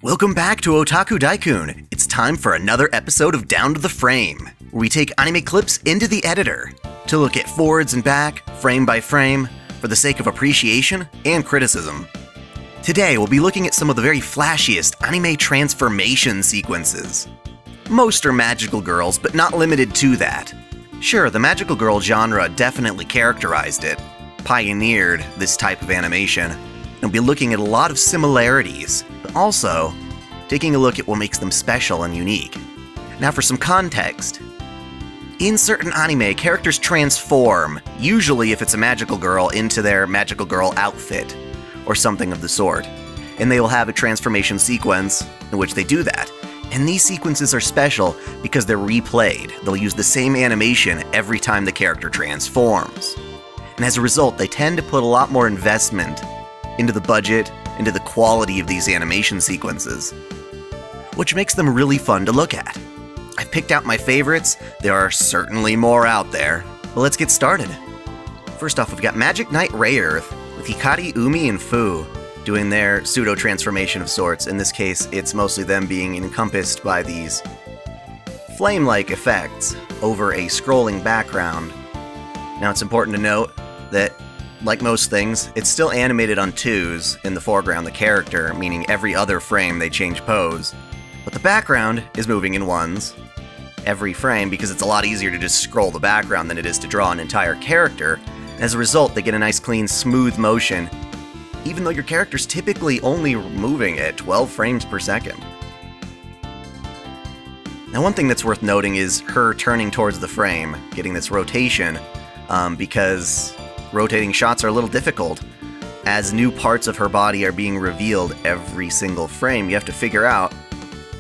Welcome back to OtakuDaiKun. It's time for another episode of Down to the Frame, where we take anime clips into the editor to look at forwards and back, frame by frame, for the sake of appreciation and criticism. Today, we'll be looking at some of the very flashiest anime transformation sequences. Most are magical girls, but not limited to that. Sure, the magical girl genre definitely characterized it, pioneered this type of animation, and we'll be looking at a lot of similarities, but also taking a look at what makes them special and unique. Now for some context. In certain anime, characters transform, usually if it's a magical girl, into their magical girl outfit, or something of the sort, and they will have a transformation sequence in which they do that. And these sequences are special because they're replayed. They'll use the same animation every time the character transforms. And as a result, they tend to put a lot more investment into the budget, into the quality of these animation sequences, which makes them really fun to look at. I've picked out my favorites. There are certainly more out there, but let's get started. First off, we've got Magic Knight Rayearth with Hikari, Umi, and Fu doing their pseudo-transformation of sorts. In this case, it's mostly them being encompassed by these flame-like effects over a scrolling background. Now, it's important to note that, like most things, it's still animated on twos in the foreground, the character, meaning every other frame they change pose. But the background is moving in ones every frame because it's a lot easier to just scroll the background than it is to draw an entire character. As a result, they get a nice, clean, smooth motion, even though your character's typically only moving at 12 frames per second. Now, one thing that's worth noting is her turning towards the frame, getting this rotation, because rotating shots are a little difficult. As new parts of her body are being revealed every single frame, you have to figure out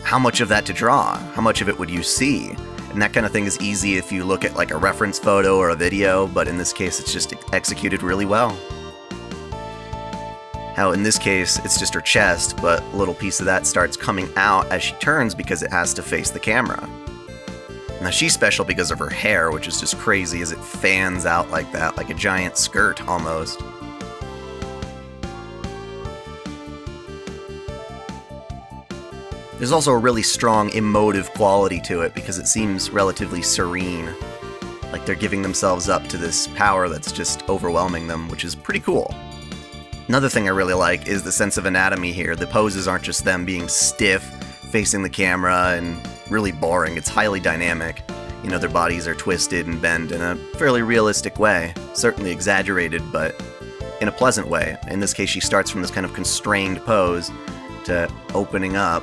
how much of that to draw, how much of it would you see. And that kind of thing is easy if you look at like a reference photo or a video, but in this case it's just executed really well. How in this case it's just her chest, but a little piece of that starts coming out as she turns because it has to face the camera. Now she's special because of her hair, which is just crazy as it fans out like that, like a giant skirt almost. There's also a really strong emotive quality to it because it seems relatively serene, like they're giving themselves up to this power that's just overwhelming them, which is pretty cool. Another thing I really like is the sense of anatomy here. The poses aren't just them being stiff, facing the camera, and really boring. It's highly dynamic. You know, their bodies are twisted and bent in a fairly realistic way. Certainly exaggerated, but in a pleasant way. In this case, she starts from this kind of constrained pose to opening up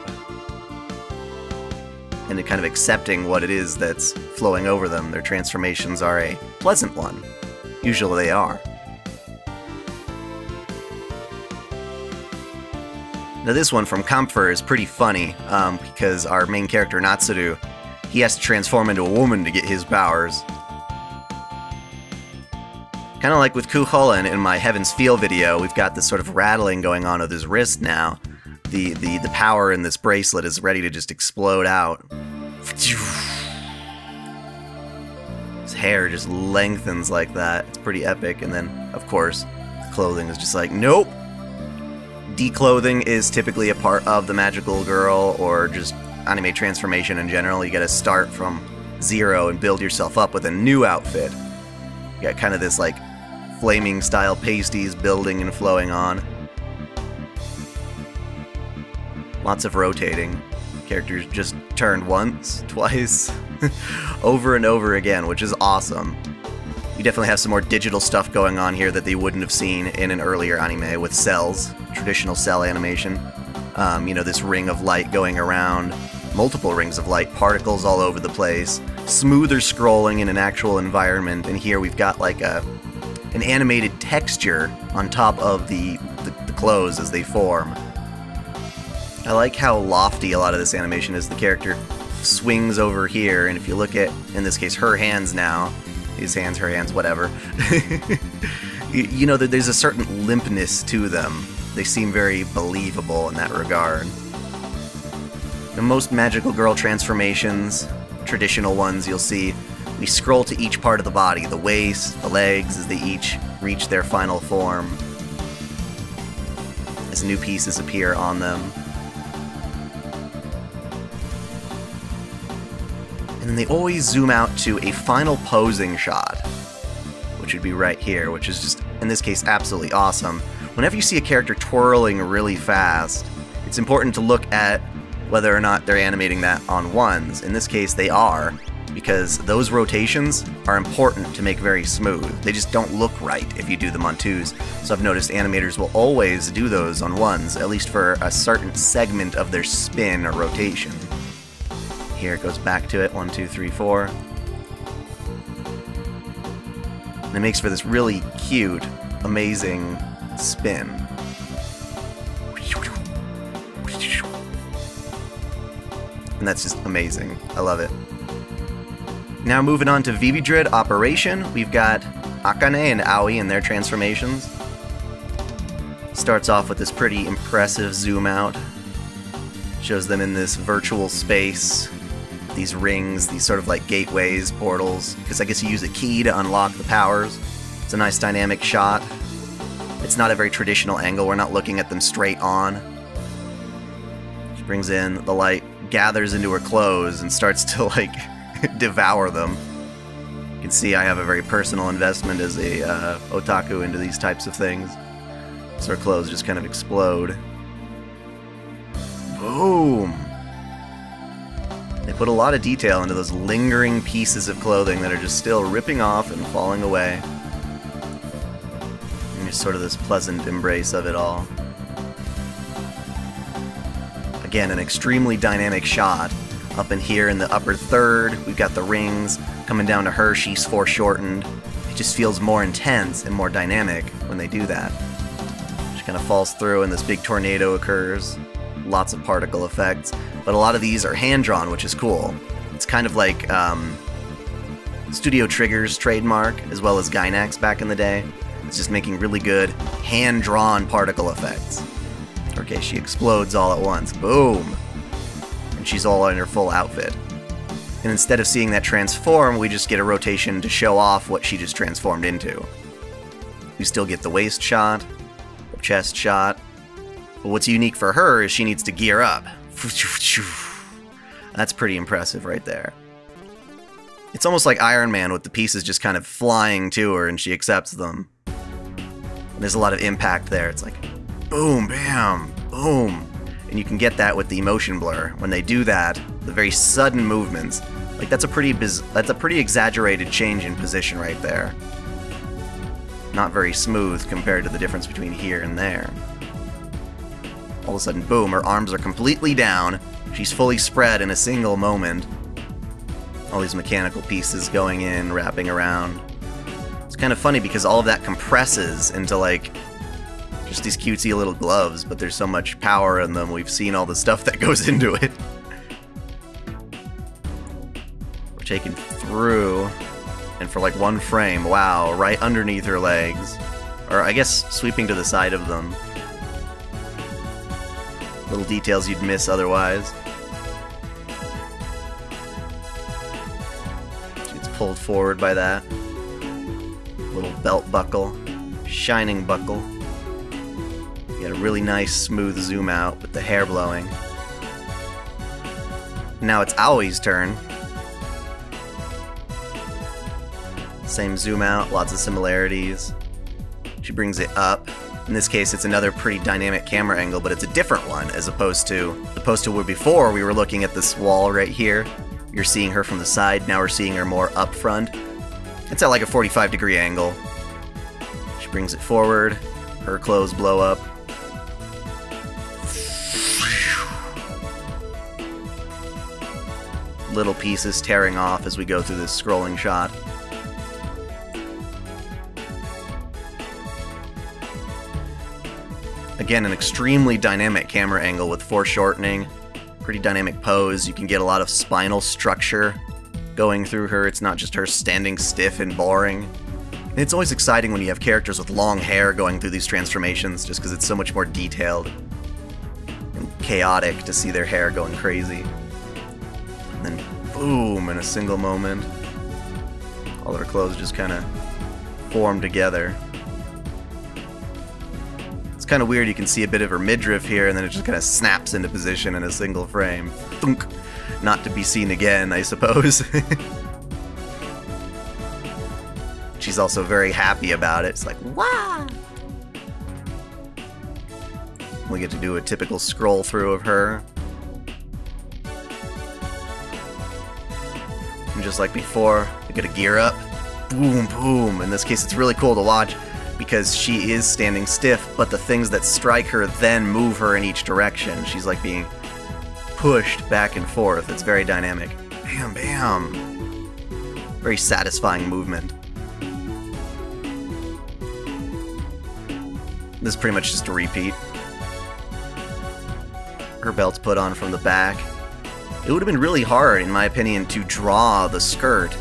and to kind of accepting what it is that's flowing over them. Their transformations are a pleasant one. Usually they are. Now this one from Kampfer is pretty funny, because our main character, Natsuru, he has to transform into a woman to get his powers. Kind of like with Kuholen in my Heaven's Feel video, we've got this sort of rattling going on with his wrist now. The power in this bracelet is ready to just explode out. His hair just lengthens like that. It's pretty epic, and then, of course, clothing is just like, nope! Declothing is typically a part of the magical girl, or just anime transformation in general. You gotta start from zero and build yourself up with a new outfit. You got kind of this, like, flaming style pasties building and flowing on. Lots of rotating. Characters just turned once, twice, over and over again, which is awesome. You definitely have some more digital stuff going on here that they wouldn't have seen in an earlier anime with cells, traditional cell animation. You know, this ring of light going around, multiple rings of light, particles all over the place, smoother scrolling in an actual environment, and here we've got like an animated texture on top of the clothes as they form. I like how lofty a lot of this animation is. The character swings over here, and if you look at, in this case, her hands now, his hands, her hands, whatever, you know that there's a certain limpness to them. They seem very believable in that regard. In most magical girl transformations, traditional ones you'll see, we scroll to each part of the body, the waist, the legs, as they each reach their final form, as new pieces appear on them. And then they always zoom out to a final posing shot, which would be right here, which is just, in this case, absolutely awesome. Whenever you see a character twirling really fast, it's important to look at whether or not they're animating that on ones. In this case, they are, because those rotations are important to make very smooth. They just don't look right if you do them on twos. So I've noticed animators will always do those on ones, at least for a certain segment of their spin or rotation. Here it goes back to it, 1, 2, 3, 4. And it makes for this really cute, amazing spin. And that's just amazing. I love it. Now moving on to Vividred Operation, we've got Akane and Aoi in their transformations. Starts off with this pretty impressive zoom out. Shows them in this virtual space, these rings, these sort of like gateways, portals, because I guess you use a key to unlock the powers. It's a nice dynamic shot. It's not a very traditional angle, we're not looking at them straight on. She brings in the light, gathers into her clothes, and starts to like devour them. You can see I have a very personal investment as a otaku into these types of things. So her clothes just kind of explode. Boom! They put a lot of detail into those lingering pieces of clothing that are just still ripping off and falling away. And just sort of this pleasant embrace of it all. Again, an extremely dynamic shot. Up in here in the upper third, we've got the rings. Coming down to her, she's foreshortened. It just feels more intense and more dynamic when they do that. She kind of falls through and this big tornado occurs. Lots of particle effects. But a lot of these are hand-drawn, which is cool. It's kind of like Studio Trigger's trademark, as well as Gainax back in the day. It's just making really good hand-drawn particle effects. Okay, she explodes all at once. Boom! And she's all in her full outfit. And instead of seeing that transform, we just get a rotation to show off what she just transformed into. We still get the waist shot, the chest shot. But what's unique for her is she needs to gear up. That's pretty impressive right there. It's almost like Iron Man with the pieces just kind of flying to her and she accepts them. And there's a lot of impact there. It's like boom, bam, boom. And you can get that with the motion blur. When they do that, the very sudden movements, like that's a pretty exaggerated change in position right there. Not very smooth compared to the difference between here and there. All of a sudden, boom, her arms are completely down. She's fully spread in a single moment. All these mechanical pieces going in, wrapping around. It's kind of funny because all of that compresses into like just these cutesy little gloves, but there's so much power in them. We've seen all the stuff that goes into it. We're taken through, and for like one frame, wow, right underneath her legs. Or I guess sweeping to the side of them. Little details you'd miss otherwise. She gets pulled forward by that. Little belt buckle. Shining buckle. You got a really nice smooth zoom out with the hair blowing. Now it's Aoi's turn. Same zoom out, lots of similarities. She brings it up. In this case, it's another pretty dynamic camera angle, but it's a different one as opposed to where before we were looking at this wall right here. You're seeing her from the side, now we're seeing her more up front. It's at like a 45-degree angle. She brings it forward, her clothes blow up. Little pieces tearing off as we go through this scrolling shot. Again, an extremely dynamic camera angle with foreshortening, pretty dynamic pose. You can get a lot of spinal structure going through her. It's not just her standing stiff and boring. And it's always exciting when you have characters with long hair going through these transformations, just because it's so much more detailed and chaotic to see their hair going crazy. And then boom, in a single moment, all her clothes just kind of form together. It's kind of weird, you can see a bit of her midriff here, and then it just kind of snaps into position in a single frame. Thunk. not to be seen again, I suppose. She's also very happy about it. It's like, wow! We get to do a typical scroll through of her. And just like before, we get a gear up. Boom, boom. In this case, it's really cool to watch because she is standing stiff, but the things that strike her then move her in each direction. She's like being pushed back and forth. It's very dynamic. Bam, bam. Very satisfying movement. This is pretty much just a repeat. Her belt's put on from the back. It would have been really hard, in my opinion, to draw the skirt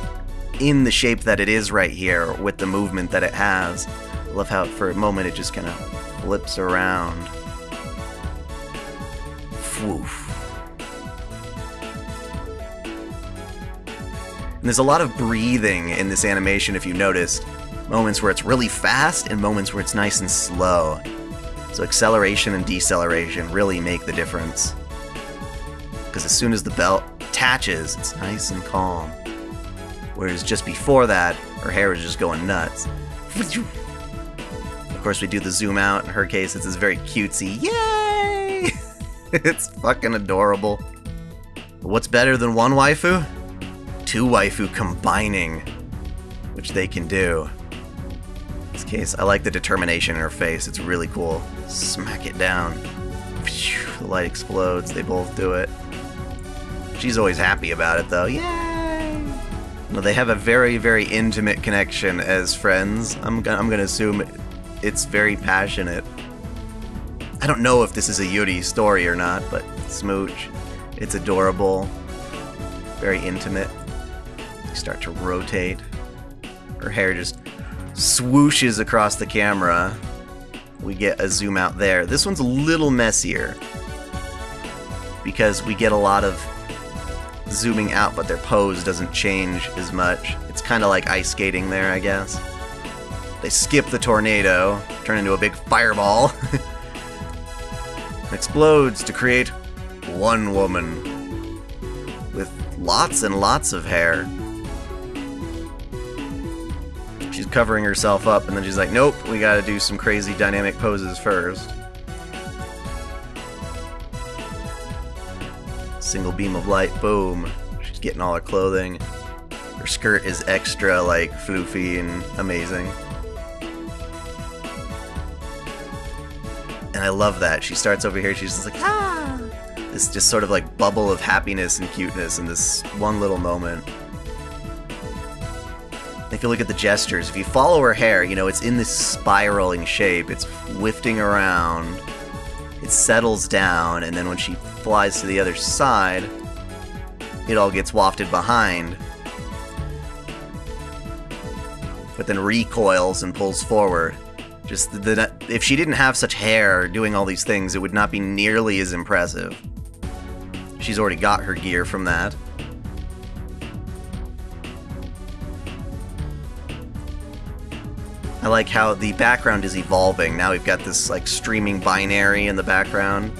in the shape that it is right here with the movement that it has. I love how for a moment it just kind of flips around. Woof. And there's a lot of breathing in this animation, if you noticed. Moments where it's really fast and moments where it's nice and slow. So acceleration and deceleration really make the difference. Because as soon as the belt attaches, it's nice and calm. Whereas just before that, her hair is just going nuts. Of course, we do the zoom out. In her case, it's this very cutesy, yay! It's fucking adorable. But what's better than one waifu? Two waifu combining, which they can do. In this case, I like the determination in her face. It's really cool. Smack it down. The light explodes. They both do it. She's always happy about it, though. Yay! No, they have a very, very intimate connection as friends. I'm gonna assume it's very passionate. I don't know if this is a Yuri story or not, but smooch. It's adorable. Very intimate. They start to rotate. Her hair just swooshes across the camera. We get a zoom out there. This one's a little messier because we get a lot of zooming out, but their pose doesn't change as much. It's kind of like ice skating there, I guess. They skip the tornado, turn into a big fireball. Explodes to create one woman with lots and lots of hair. She's covering herself up, and then she's like, nope, we gotta do some crazy dynamic poses first. Single beam of light, boom. She's getting all her clothing. Her skirt is extra, like, floofy and amazing. And I love that. She starts over here, she's just like, ah! This just sort of like bubble of happiness and cuteness in this one little moment. If you look at the gestures, if you follow her hair, you know, it's in this spiraling shape. It's whiffing around. It settles down, and then when she flies to the other side, it all gets wafted behind. But then recoils and pulls forward. Just if she didn't have such hair doing all these things, it would not be nearly as impressive. She's already got her gear from that. I like how the background is evolving. Now we've got this like streaming binary in the background.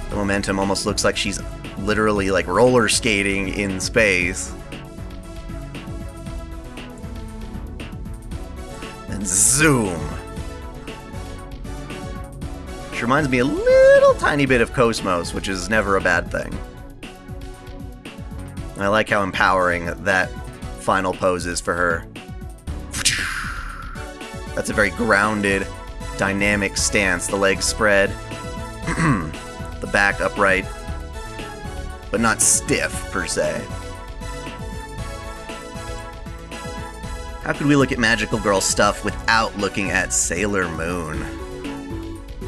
The momentum almost looks like she's literally like roller skating in space. And zoom. Which reminds me a little tiny bit of Cosmos, which is never a bad thing. And I like how empowering that final pose is for her. That's a very grounded, dynamic stance. The legs spread, the back upright, but not stiff per se. How could we look at Magical Girl stuff without looking at Sailor Moon?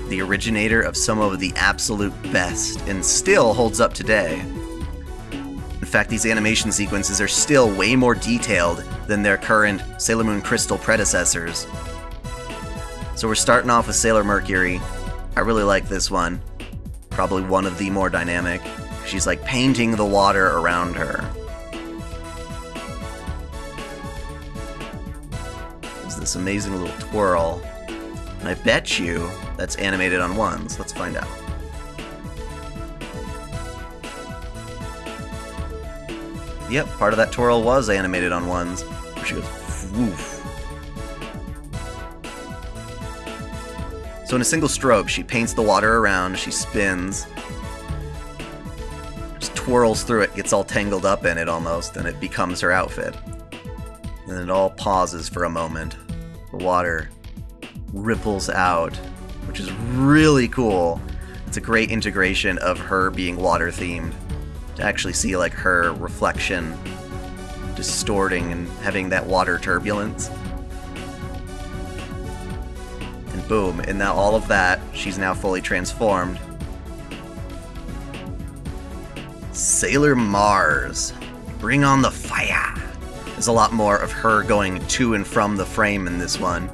The originator of some of the absolute best, and still holds up today. In fact, these animation sequences are still way more detailed than their current Sailor Moon Crystal predecessors. So we're starting off with Sailor Mercury. I really like this one. Probably one of the more dynamic. She's like painting the water around her. There's this amazing little twirl. And I bet you that's animated on ones. Let's find out. Yep, part of that twirl was animated on ones. Where she goes, woof. So in a single stroke, she paints the water around, she spins, just twirls through it, gets all tangled up in it almost, and it becomes her outfit. And it all pauses for a moment. The water ripples out, which is really cool. It's a great integration of her being water-themed. To actually see like her reflection distorting and having that water turbulence. And boom, and now all of that, she's now fully transformed. Sailor Mars, bring on the fire. There's a lot more of her going to and from the frame in this one.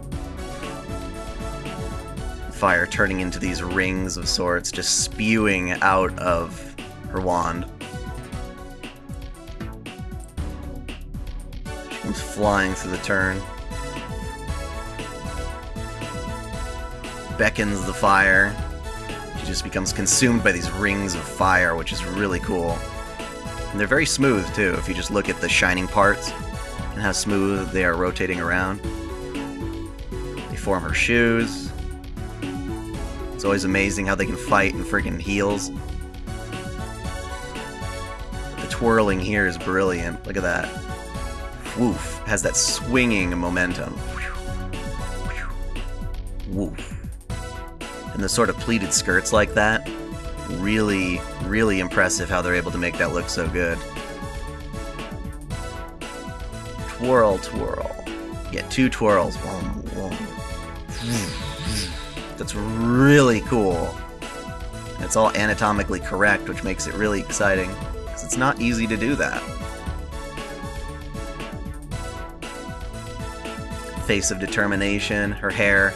Fire turning into these rings of sorts, just spewing out of her wand. She comes flying through the turn. Beckons the fire. She just becomes consumed by these rings of fire, which is really cool. And they're very smooth, too, if you just look at the shining parts and how smooth they are rotating around. They form her shoes. It's always amazing how they can fight in friggin' heels. The twirling here is brilliant. Look at that. Woof. Has that swinging momentum. Woof. And the sort of pleated skirts like that, really, really impressive how they're able to make that look so good. Twirl, twirl. Get 2 twirls. That's really cool. It's all anatomically correct, which makes it really exciting, because it's not easy to do that. Face of determination. Her hair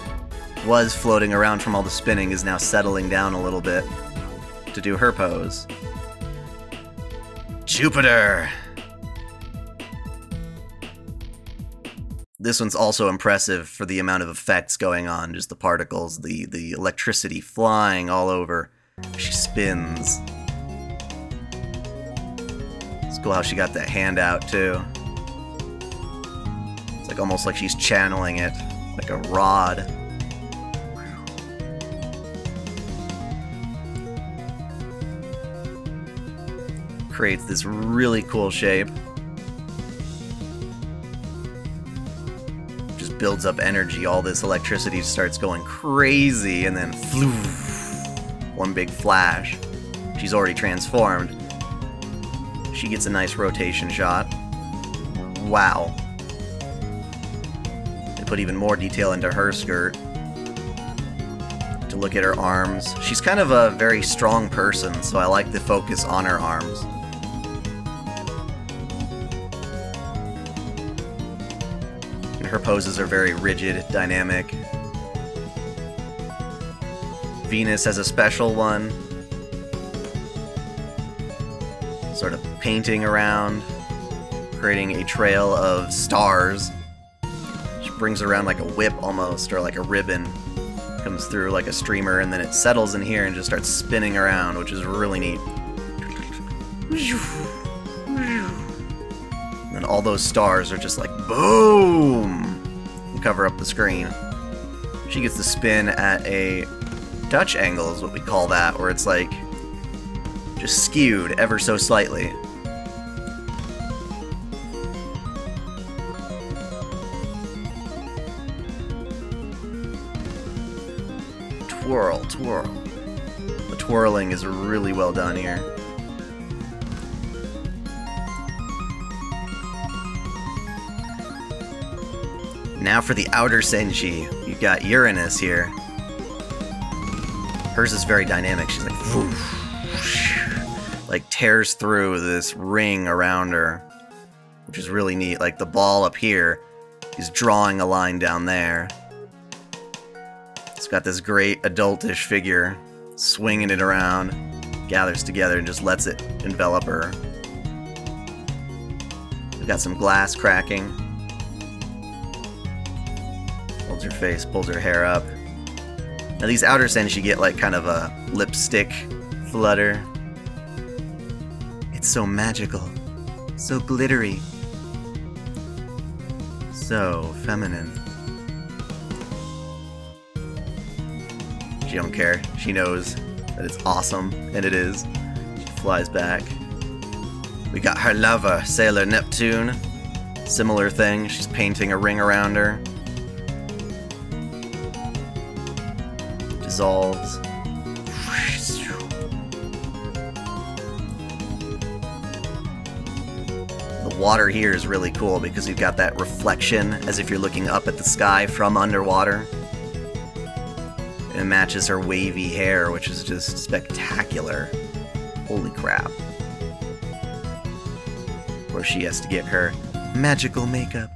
was floating around from all the spinning, is now settling down a little bit to do her pose. Jupiter! This one's also impressive for the amount of effects going on, just the particles, the electricity flying all over. She spins. It's cool how she got that hand out, too. It's like almost like she's channeling it, like a rod. Creates this really cool shape. Just builds up energy, all this electricity starts going crazy, and then floof, one big flash. She's already transformed. She gets a nice rotation shot. Wow. They put even more detail into her skirt. To look at her arms. She's kind of a very strong person, so I like the focus on her arms. Her poses are very rigid, dynamic. Venus has a special one. Sort of painting around, creating a trail of stars. She brings around like a whip almost, or like a ribbon. Comes through like a streamer, and then it settles in here and just starts spinning around, which is really neat. And all those stars are just like boom and cover up the screen. She gets to spin at a Dutch angle is what we call that, where it's like just skewed ever so slightly. Twirl, twirl. The twirling is really well done here. Now for the outer Senki, you've got Uranus here. Hers is very dynamic. She's like, whoosh, like tears through this ring around her, which is really neat. Like the ball up here is drawing a line down there. It's got this great adultish figure swinging it around, gathers together and just lets it envelop her. We've got some glass cracking. Holds her face, pulls her hair up. Now these outer Senki get like kind of a lipstick flutter. It's so magical, So glittery. So feminine. She don't care. She knows that it's awesome, and it is. She flies back. We got her lover, Sailor Neptune. Similar thing, she's painting a ring around her. Dissolves. The water here is really cool because you've got that reflection as if you're looking up at the sky from underwater. And it matches her wavy hair, which is just spectacular. Holy crap. Where she has to get her magical makeup.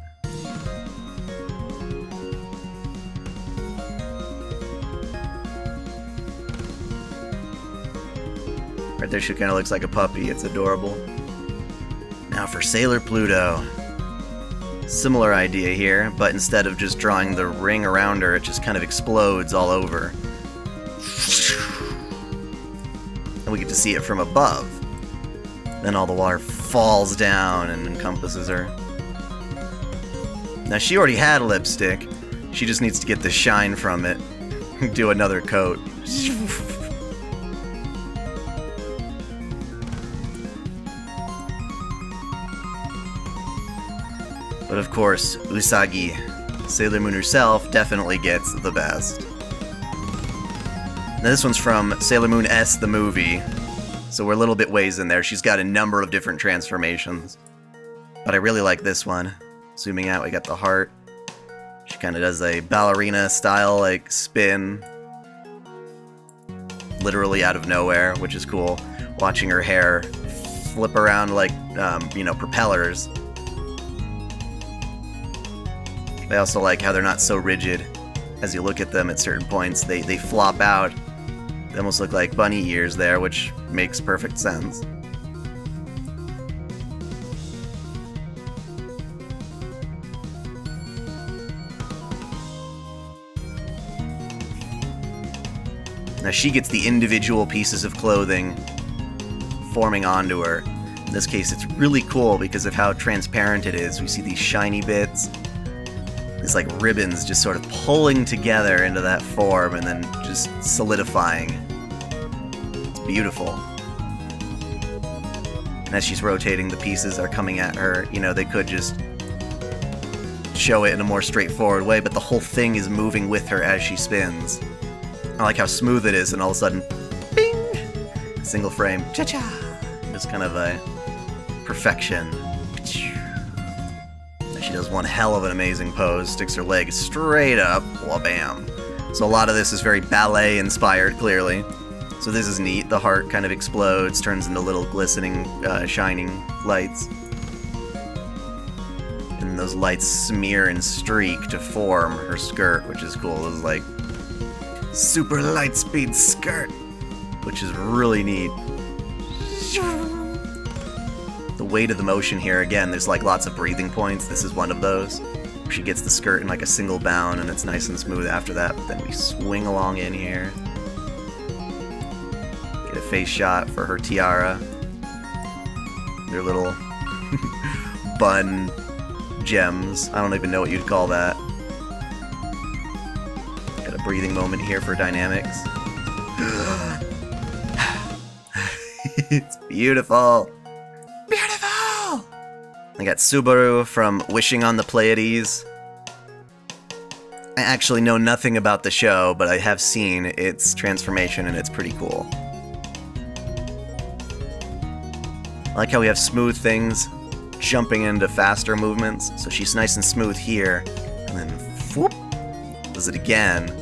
Right there she kind of looks like a puppy. It's adorable. Now for Sailor Pluto. Similar idea here, but instead of just drawing the ring around her, it just kind of explodes all over. And we get to see it from above. Then all the water falls down and encompasses her. Now she already had lipstick. She just needs to get the shine from it. Do another coat. But of course, Usagi, Sailor Moon herself, definitely gets the best. Now this one's from Sailor Moon S, the movie. So we're a little bit ways in there. She's got a number of different transformations. But I really like this one. Zooming out, we got the heart. She kind of does a ballerina style, like, spin. Literally out of nowhere, which is cool. Watching her hair flip around like, you know, propellers. I also like how they're not so rigid. As you look at them at certain points, they flop out. They almost look like bunny ears there, which makes perfect sense. Now she gets the individual pieces of clothing forming onto her. In this case, it's really cool because of how transparent it is. We see these shiny bits. These like ribbons just sort of pulling together into that form and then just solidifying. It's beautiful. And as she's rotating, the pieces are coming at her. You know, they could just show it in a more straightforward way, but the whole thing is moving with her as she spins. I like how smooth it is, and all of a sudden, bing! Single frame, cha-cha! Just kind of a perfection. She does one hell of an amazing pose, sticks her leg straight up, wha-bam. So a lot of this is very ballet-inspired, clearly. So this is neat. The heart kind of explodes, turns into little glistening, shining lights. And those lights smear and streak to form her skirt, which is cool. This is like super light speed skirt, which is really neat. The weight of the motion here, again, there's like lots of breathing points. This is one of those. She gets the skirt in like a single bound and it's nice and smooth after that, but then we swing along in here. Get a face shot for her tiara. Their little bun gems. I don't even know what you'd call that. Got a breathing moment here for dynamics. It's beautiful. Beautiful! I got Subaru from Wishing on the Pleiades. I actually know nothing about the show, but I have seen its transformation and it's pretty cool. I like how we have smooth things jumping into faster movements. So she's nice and smooth here, and then whoop, does it again.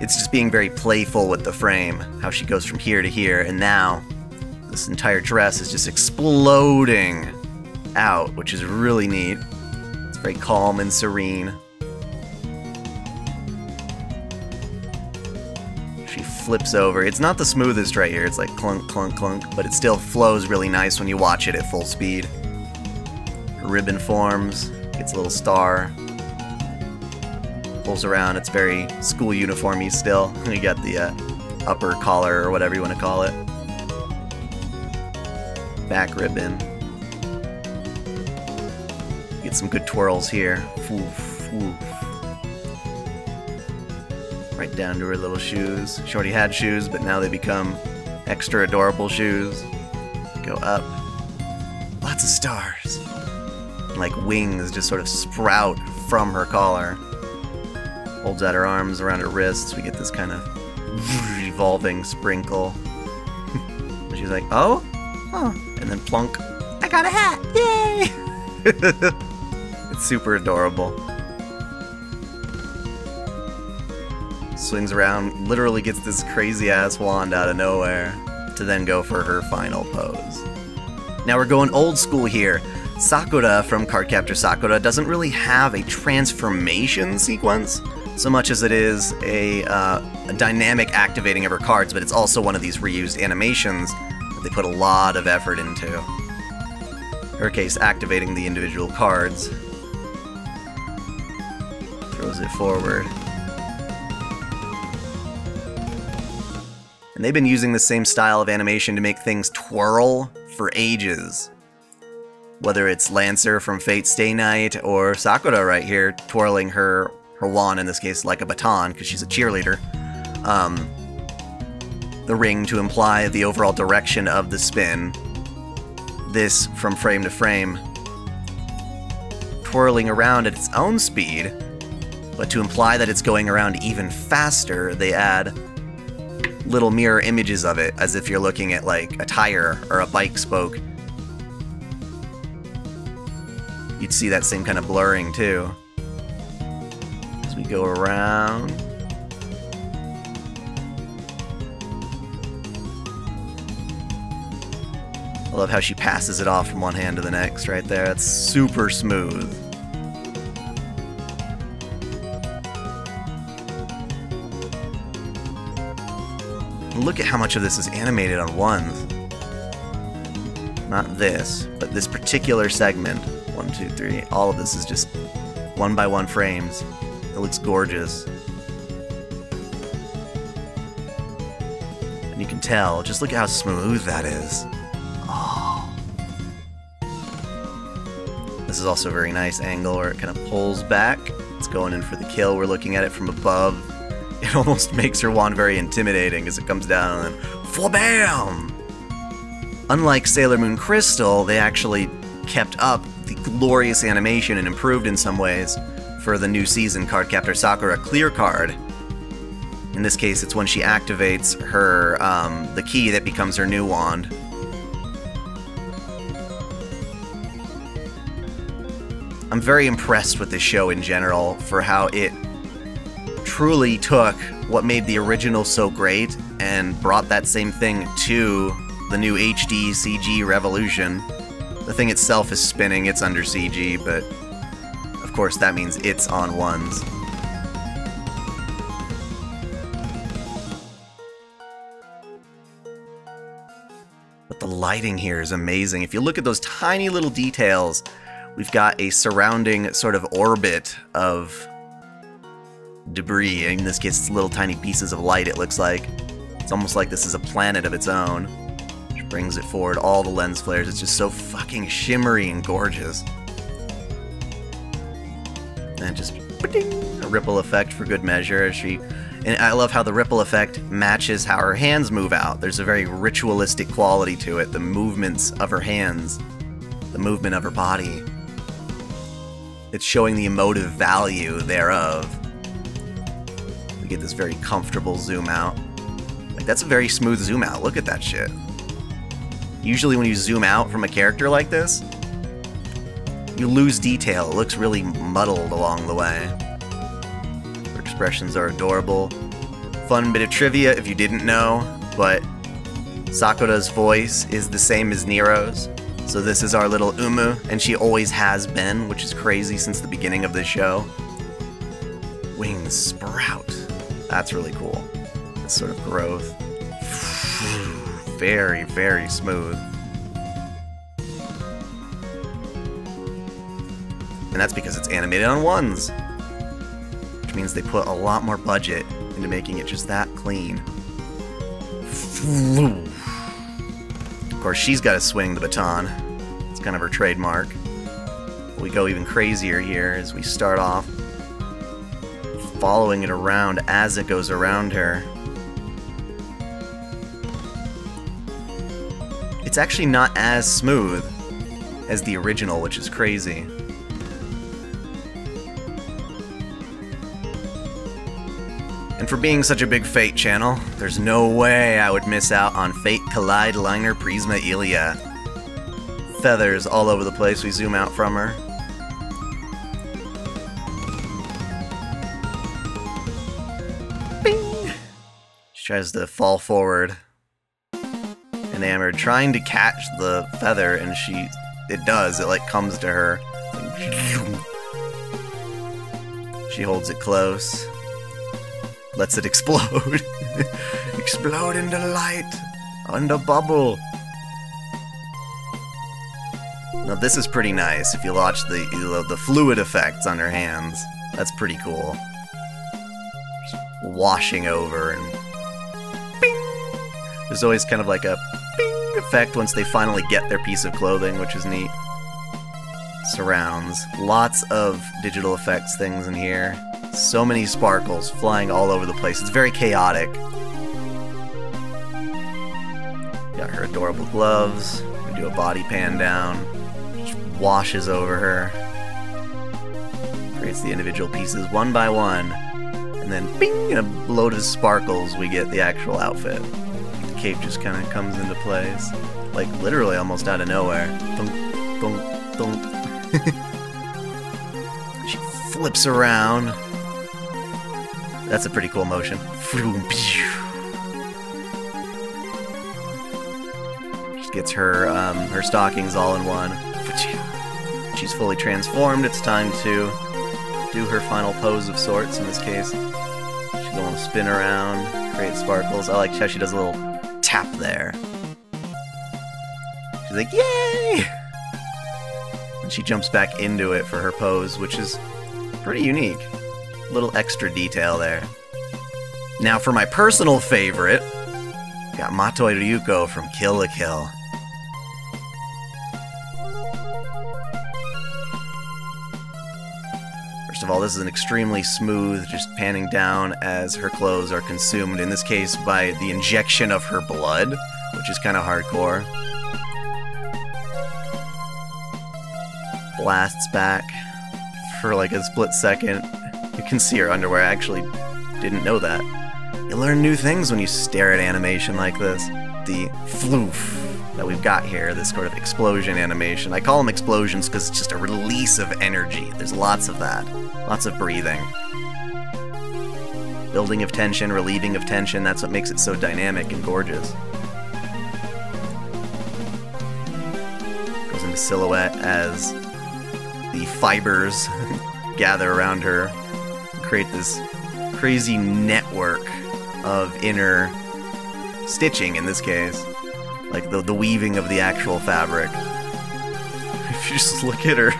It's just being very playful with the frame, how she goes from here to here, and now this entire dress is just exploding out, which is really neat. It's very calm and serene. She flips over. It's not the smoothest right here. It's like clunk, clunk, clunk, but it still flows really nice when you watch it at full speed. Her ribbon forms, gets a little star. Pulls around. It's very school uniform-y still. You got the upper collar or whatever you want to call it. back ribbon. Get some good twirls here. Woof, woof. Right down to her little shoes. She already had shoes, but now they become extra adorable shoes. Go up. Lots of stars. Like wings just sort of sprout from her collar. Holds out her arms around her wrists. We get this kind of evolving sprinkle. She's like, oh? Huh. And then plunk. I got a hat! Yay! It's super adorable. Swings around, literally gets this crazy ass wand out of nowhere to then go for her final pose. Now we're going old school here. Sakura from Cardcaptor Sakura doesn't really have a transformation sequence so much as it is a dynamic activating of her cards, but it's also one of these reused animations that they put a lot of effort into. In her case, activating the individual cards. Throws it forward. And they've been using the same style of animation to make things twirl for ages. Whether it's Lancer from Fate Stay Night or Sakura right here twirling her wand, in this case like a baton because she's a cheerleader. The ring to imply the overall direction of the spin. This from frame to frame. Twirling around at its own speed, but to imply that it's going around even faster, they add little mirror images of it, as if you're looking at like a tire or a bike spoke. You'd see that same kind of blurring too. As we go around. I love how she passes it off from one hand to the next right there. That's super smooth. Look at how much of this is animated on ones. Not this, but this particular segment. 1, 2, 3. All of this is just 1 by 1 frames. It looks gorgeous. And you can tell, just look at how smooth that is. Oh. This is also a very nice angle where it kind of pulls back. It's going in for the kill. We're looking at it from above. It almost makes her wand very intimidating as it comes down and then FWBAM! Unlike Sailor Moon Crystal, they actually kept up the glorious animation and improved in some ways for the new season Cardcaptor Sakura Clear Card. In this case, it's when she activates her, the key that becomes her new wand. I'm very impressed with this show in general for how it truly took what made the original so great and brought that same thing to the new HD CG revolution. The thing itself is spinning, it's under CG, but of course that means it's on ones. But the lighting here is amazing. If you look at those tiny little details, we've got a surrounding sort of orbit of debris. In this case, it's little tiny pieces of light, it looks like. It's almost like this is a planet of its own. Which brings it forward, all the lens flares. It's just so fucking shimmery and gorgeous. And just a ripple effect for good measure. And I love how the ripple effect matches how her hands move out. There's a very ritualistic quality to it. The movements of her hands, the movement of her body. It's showing the emotive value thereof. We get this very comfortable zoom out. Like, that's a very smooth zoom out. Look at that shit. Usually when you zoom out from a character like this, you lose detail. It looks really muddled along the way. Her expressions are adorable. Fun bit of trivia if you didn't know, but Sakura's voice is the same as Nero's. So this is our little Umu, and she always has been, which is crazy since the beginning of the show. Wings sprout. That's really cool. This sort of growth. Very, very smooth. And that's because it's animated on ones. Which means they put a lot more budget into making it just that clean. course, she's got to swing the baton. It's kind of her trademark. We go even crazier here as we start off following it around as it goes around her. It's actually not as smooth as the original, which is crazy. And for being such a big Fate channel, there's no way I would miss out on Fate Kaleid Liner Prisma Illya. Feathers all over the place, we zoom out from her. Bing! She tries to fall forward. Enamored, trying to catch the feather, and it does, it like comes to her. She holds it close. Lets it explode. Explode into light. Under bubble. Now this is pretty nice if you watch the fluid effects on her hands. That's pretty cool. Just washing over and bing! There's always kind of like a bing effect once they finally get their piece of clothing, which is neat. Surrounds. Lots of digital effects things in here. So many sparkles flying all over the place. It's very chaotic. Got her adorable gloves. We do a body pan down. Just washes over her. Creates the individual pieces one by one. And then, bing! In a load of sparkles, we get the actual outfit. The cape just kind of comes into place. Like, literally almost out of nowhere. Thunk, thunk, thunk. She flips around. That's a pretty cool motion. She gets her her stockings all in one. She's fully transformed. It's time to do her final pose of sorts. In this case, she's going to spin around, create sparkles. I like how she does a little tap there. She's like, "Yay!" And she jumps back into it for her pose, which is pretty unique. Little extra detail there. Now for my personal favorite, got Matoi Ryuko from Kill la Kill. First of all, this is an extremely smooth, just panning down as her clothes are consumed, in this case by the injection of her blood, which is kind of hardcore. Blasts back for like a split second. You can see her underwear. I actually didn't know that. You learn new things when you stare at animation like this. The floof that we've got here, this sort of explosion animation. I call them explosions because it's just a release of energy. There's lots of that. Lots of breathing. Building of tension, relieving of tension, that's what makes it so dynamic and gorgeous. Goes into silhouette as the fibers gather around her. Create this crazy network of inner stitching in this case, like the weaving of the actual fabric. If you just look at her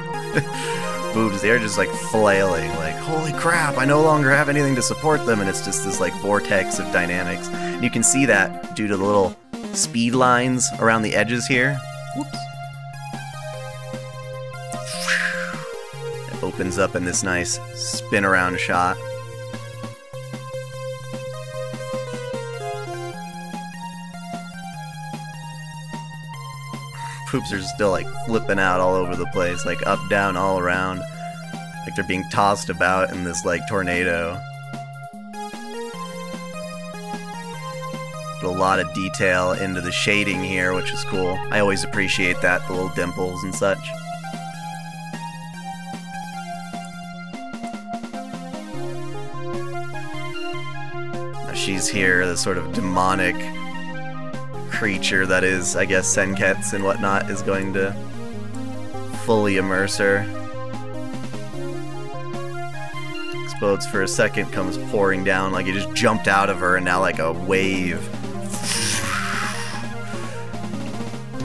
boobs, they're just like flailing, like holy crap, I no longer have anything to support them, and it's just this like vortex of dynamics. And you can see that due to the little speed lines around the edges here. Whoops. Opens up in this nice spin around shot. Poops are still like flipping out all over the place, like up, down, all around. Like they're being tossed about in this like tornado. Put a lot of detail into the shading here, which is cool. I always appreciate that, the little dimples and such. She's here, the sort of demonic creature that is, I guess, Senkets and whatnot is going to fully immerse her. Explodes for a second, comes pouring down like it just jumped out of her, and now like a wave.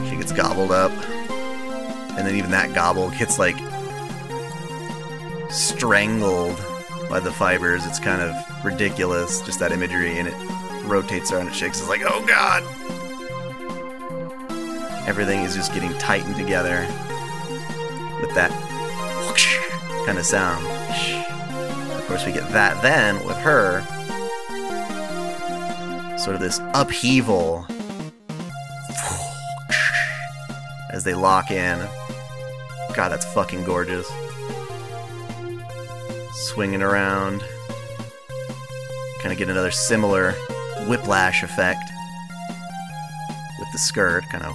She gets gobbled up. And then even that gobble gets like strangled by the fibers. It's kind of ridiculous, just that imagery, and it rotates around, it shakes. It's like, oh god! everything is just getting tightened together with that kind of sound. Of course, we get that then with her. Sort of this upheaval as they lock in. God, that's fucking gorgeous. Swinging around. Kind of get another similar whiplash effect with the skirt, kind of.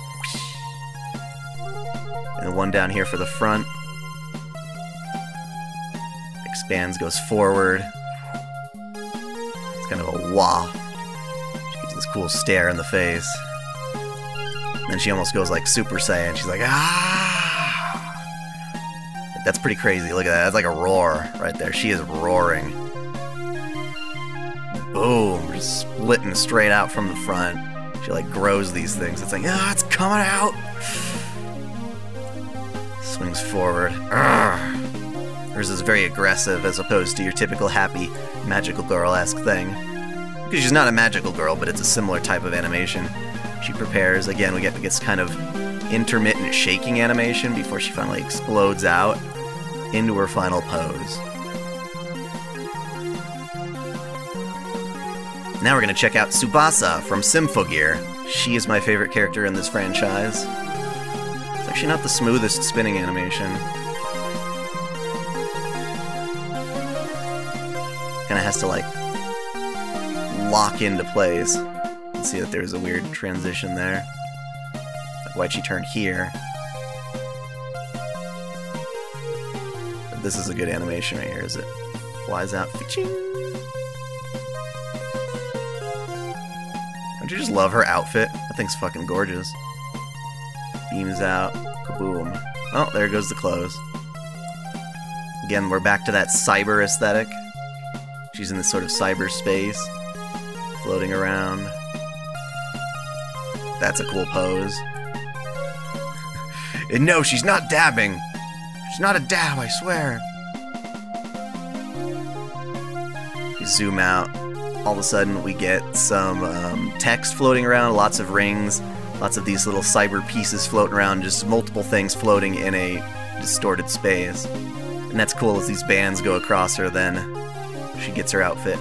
And then one down here for the front. Expands, goes forward. It's kind of a wah. She gives this cool stare in the face. And then she almost goes like Super Saiyan. She's like, ah! That's pretty crazy. Look at that. That's like a roar right there. She is roaring. Boom. Just splitting straight out from the front. She like grows these things. It's like, ah, it's coming out. Swings forward. Hers is very aggressive as opposed to your typical happy magical girl-esque thing. Because she's not a magical girl, but it's a similar type of animation. She prepares. Again, we get this kind of intermittent shaking animation before she finally explodes out into her final pose. Now we're going to check out Tsubasa from Symphogear. She is my favorite character in this franchise. It's actually not the smoothest spinning animation. Kind of has to like lock into place. See that there's a weird transition there. Like, why'd she turn here? But this is a good animation right here, is it? Flies out. Don't you just love her outfit? That thing's fucking gorgeous. Beams out. Kaboom. Oh, there goes the clothes. Again, we're back to that cyber aesthetic. She's in this sort of cyberspace, floating around. That's a cool pose. And no, she's not dabbing. She's not a dab, I swear. You zoom out. All of a sudden, we get some text floating around, lots of rings, lots of these little cyber pieces floating around, just multiple things floating in a distorted space. And that's cool as these bands go across her, then she gets her outfit.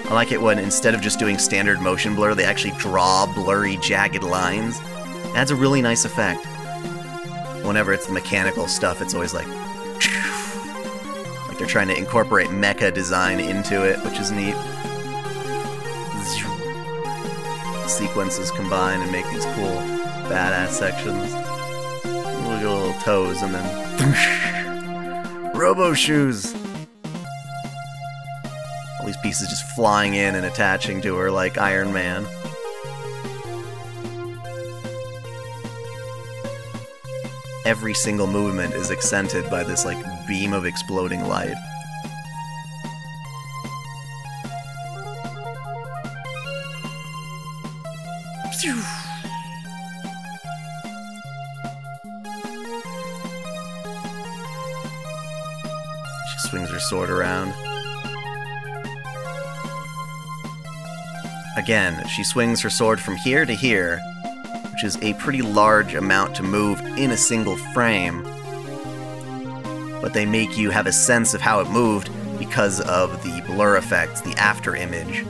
I like it when instead of just doing standard motion blur, they actually draw blurry, jagged lines. It adds a really nice effect. Whenever it's the mechanical stuff, it's always like they're trying to incorporate mecha design into it, which is neat. Sequences combine and make these cool, badass sections. Look at little toes and then Robo Shoes. All these pieces just flying in and attaching to her like Iron Man. Every single movement is accented by this like beam of exploding light. She swings her sword around. Again, she swings her sword from here to here, which is a pretty large amount to move in a single frame. But they make you have a sense of how it moved because of the blur effects, the after image.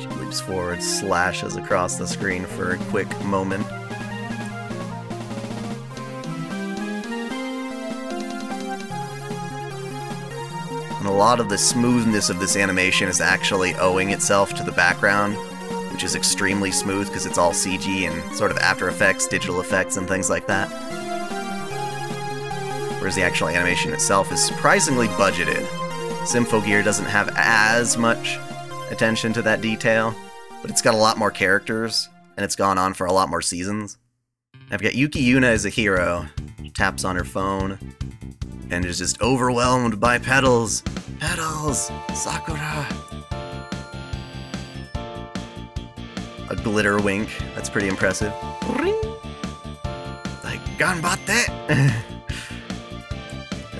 She leaps forward, slashes across the screen for a quick moment. And a lot of the smoothness of this animation is actually owing itself to the background, which is extremely smooth because it's all CG and sort of After Effects, digital effects, and things like that. Whereas the actual animation itself is surprisingly budgeted. Symphogear doesn't have as much attention to that detail, but it's got a lot more characters, and it's gone on for a lot more seasons. I've got Yuuki Yuuna as a hero. She taps on her phone and is just overwhelmed by petals. Petals! Sakura! A glitter wink. That's pretty impressive. Like, ganbatte!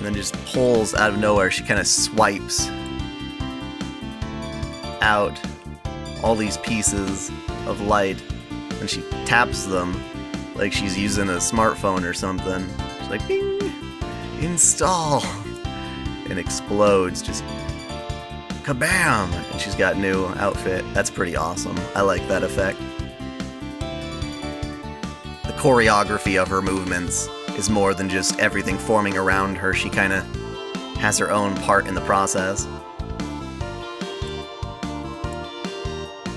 and then just pulls out of nowhere. She kind of swipes out all these pieces of light, and she taps them like she's using a smartphone or something. She's like, bing, install, and explodes, just kabam, and she's got new outfit. That's pretty awesome. I like that effect. The choreography of her movements is more than just everything forming around her. She kind of has her own part in the process.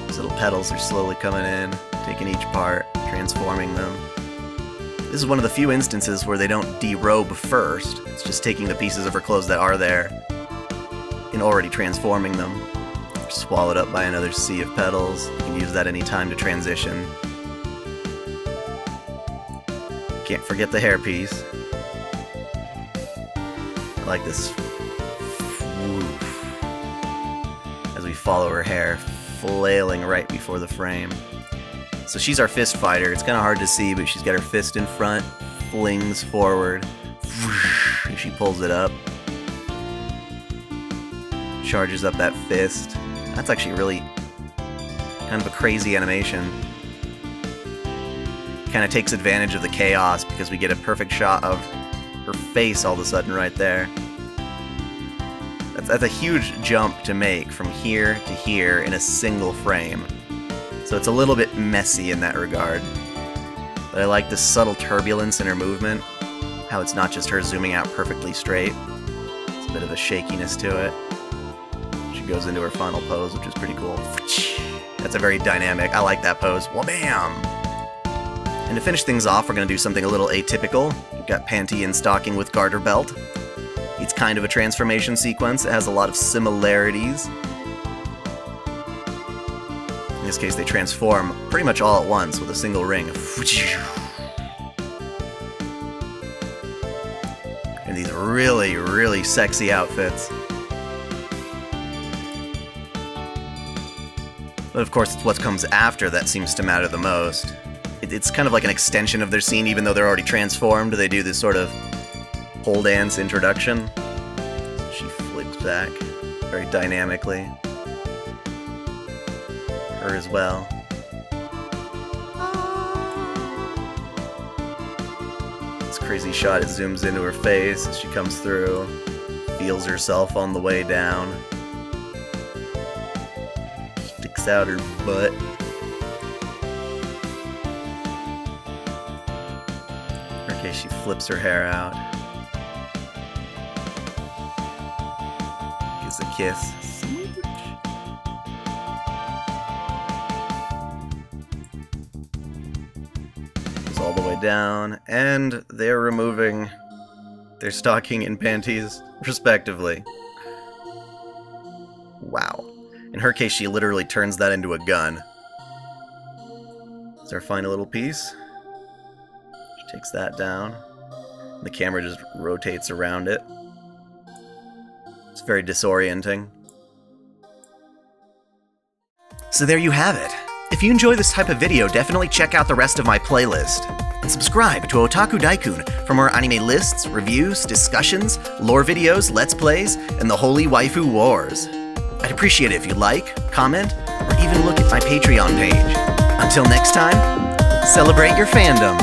These little petals are slowly coming in, taking each part, transforming them. This is one of the few instances where they don't derobe first. It's just taking the pieces of her clothes that are there and already transforming them. Swallowed up by another sea of petals. You can use that any time to transition. Can't forget the hairpiece. I like this woof, as we follow her hair flailing right before the frame. So she's our fist fighter. It's kind of hard to see, but she's got her fist in front, flings forward, and she pulls it up. Charges up that fist. That's actually really kind of a crazy animation. Kind of takes advantage of the chaos because we get a perfect shot of her face all of a sudden right there. That's a huge jump to make from here to here in a single frame. So it's a little bit messy in that regard. But I like the subtle turbulence in her movement. How it's not just her zooming out perfectly straight. It's a bit of a shakiness to it. She goes into her final pose, which is pretty cool. That's a very dynamic, I like that pose. Wha-bam! And to finish things off, we're going to do something a little atypical. We've got Panty Stocking with Garterbelt. It's kind of a transformation sequence. It has a lot of similarities. In this case, they transform pretty much all at once with a single ring. And these really, really sexy outfits. But of course, it's what comes after that seems to matter the most. It's kind of like an extension of their scene, even though they're already transformed. They do this sort of pole dance introduction. She flips back very dynamically. Her as well. This crazy shot, it zooms into her face as she comes through. Feels herself on the way down. Sticks out her butt. Okay, she flips her hair out. Gives a kiss. Goes all the way down, and they're removing their stocking and panties, respectively. Wow. In her case, she literally turns that into a gun. It's our final little piece. She takes that down. The camera just rotates around it. It's very disorienting. So there you have it. If you enjoy this type of video, definitely check out the rest of my playlist. And subscribe to OtakuDaiKun for more anime lists, reviews, discussions, lore videos, let's plays, and the holy waifu wars. I'd appreciate it if you'd like, comment, or even look at my Patreon page. Until next time, celebrate your fandom.